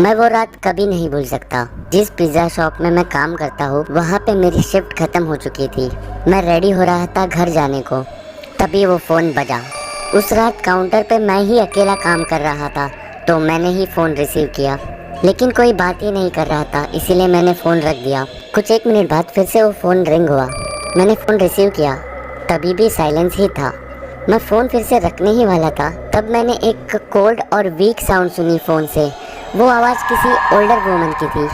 मैं वो रात कभी नहीं भूल सकता। जिस पिज्ज़ा शॉप में मैं काम करता हूँ वहाँ पे मेरी शिफ्ट खत्म हो चुकी थी। मैं रेडी हो रहा था घर जाने को, तभी वो फ़ोन बजा। उस रात काउंटर पे मैं ही अकेला काम कर रहा था, तो मैंने ही फ़ोन रिसीव किया, लेकिन कोई बात ही नहीं कर रहा था, इसीलिए मैंने फ़ोन रख दिया। कुछ 1 मिनट बाद फिर से वो फ़ोन रिंग हुआ। मैंने फ़ोन रिसीव किया, तभी भी साइलेंस ही था। मैं फ़ोन फिर से रखने ही वाला था, तब मैंने एक कोल्ड और वीक साउंड सुनी फ़ोन से। वो आवाज़ किसी ओल्डर वुमन की थी।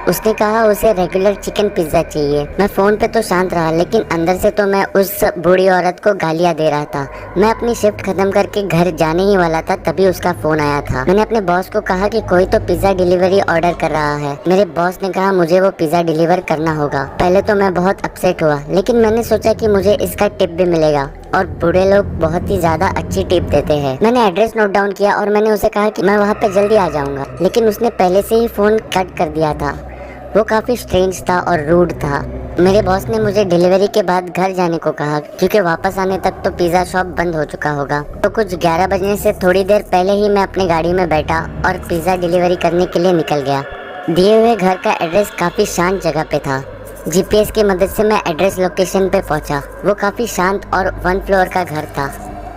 उसने कहा उसे रेगुलर चिकन पिज़्ज़ा चाहिए। मैं फ़ोन पे तो शांत रहा, लेकिन अंदर से तो मैं उस बूढ़ी औरत को गालियाँ दे रहा था। मैं अपनी शिफ्ट ख़त्म करके घर जाने ही वाला था, तभी उसका फ़ोन आया था। मैंने अपने बॉस को कहा कि कोई तो पिज़्ज़ा डिलीवरी ऑर्डर कर रहा है। मेरे बॉस ने कहा मुझे वो पिज़्ज़ा डिलीवर करना होगा। पहले तो मैं बहुत अपसेट हुआ, लेकिन मैंने सोचा कि मुझे इसका टिप भी मिलेगा, और बूढ़े लोग बहुत ही ज़्यादा अच्छी टिप देते हैं। मैंने एड्रेस नोट डाउन किया और मैंने उसे कहा कि मैं वहाँ पे जल्दी आ जाऊँगा, लेकिन उसने पहले से ही फ़ोन कट कर दिया था। वो काफ़ी स्ट्रेंज था और रूड था। मेरे बॉस ने मुझे डिलीवरी के बाद घर जाने को कहा, क्योंकि वापस आने तक तो पिज़्ज़ा शॉप बंद हो चुका होगा। तो कुछ 11 बजने से थोड़ी देर पहले ही मैं अपनी गाड़ी में बैठा और पिज़्ज़ा डिलीवरी करने के लिए निकल गया। दिए हुए घर का एड्रेस काफ़ी शांत जगह पे था। GPS की मदद से मैं एड्रेस लोकेशन पे पहुंचा। वो काफ़ी शांत और 1 फ्लोर का घर था।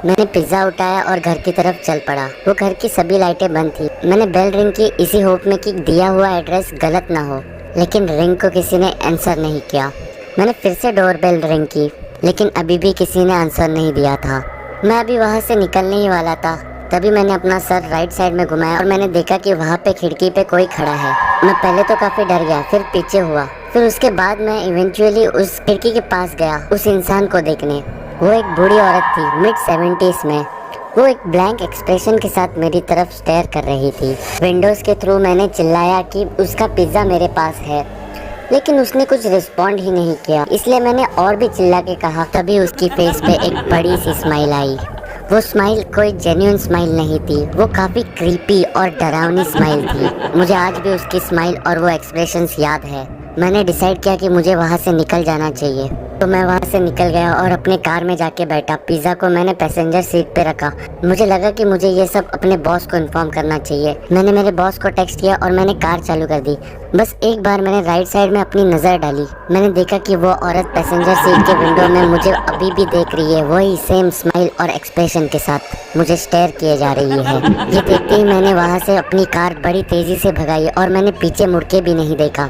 मैंने पिज़्ज़ा उठाया और घर की तरफ चल पड़ा। वो घर की सभी लाइटें बंद थी। मैंने बेल रिंग की इसी होप में कि दिया हुआ एड्रेस गलत ना हो, लेकिन रिंग को किसी ने आंसर नहीं किया। मैंने फिर से डोर बेल रिंग की, लेकिन अभी भी किसी ने आंसर नहीं दिया था। मैं अभी वहाँ से निकलने ही वाला था, तभी मैंने अपना सर राइट साइड में घुमाया और मैंने देखा कि वहाँ पे खिड़की पे कोई खड़ा है। मैं पहले तो काफ़ी डर गया, फिर पीछे हुआ, फिर उसके बाद मैं इवेंचुअली उस खिड़की के पास गया उस इंसान को देखने। वो एक बूढ़ी औरत थी, मिड 70s में। वो एक ब्लैंक एक्सप्रेशन के साथ मेरी तरफ स्टेयर कर रही थी। विंडोज़ के थ्रू मैंने चिल्लाया कि उसका पिज़्ज़ा मेरे पास है, लेकिन उसने कुछ रिस्पॉन्ड ही नहीं किया। इसलिए मैंने और भी चिल्ला के कहा। तभी उसकी फेस पे एक बड़ी सी स्माइल आई। वो स्माइल कोई जेन्युइन स्माइल नहीं थी, वो काफ़ी क्रीपी और डरावनी स्माइल थी। मुझे आज भी उसकी स्माइल और वो एक्सप्रेशंस याद है। मैंने डिसाइड किया कि मुझे वहाँ से निकल जाना चाहिए, तो मैं वहाँ से निकल गया और अपने कार में जाके बैठा। पिज़्ज़ा को मैंने पैसेंजर सीट पे रखा। मुझे लगा कि मुझे ये सब अपने बॉस को इन्फॉर्म करना चाहिए। मैंने मेरे बॉस को टेक्स्ट किया और मैंने कार चालू कर दी। बस एक बार मैंने राइट साइड में अपनी नज़र डाली। मैंने देखा कि वो औरत पैसेंजर सीट के विंडो में मुझे अभी भी देख रही है, वही सेम स्माइल और एक्सप्रेशन के साथ मुझे स्टेयर किए जा रही है। ये देखते ही मैंने वहाँ से अपनी कार बड़ी तेज़ी से भगाई और मैंने पीछे मुड़ के भी नहीं देखा।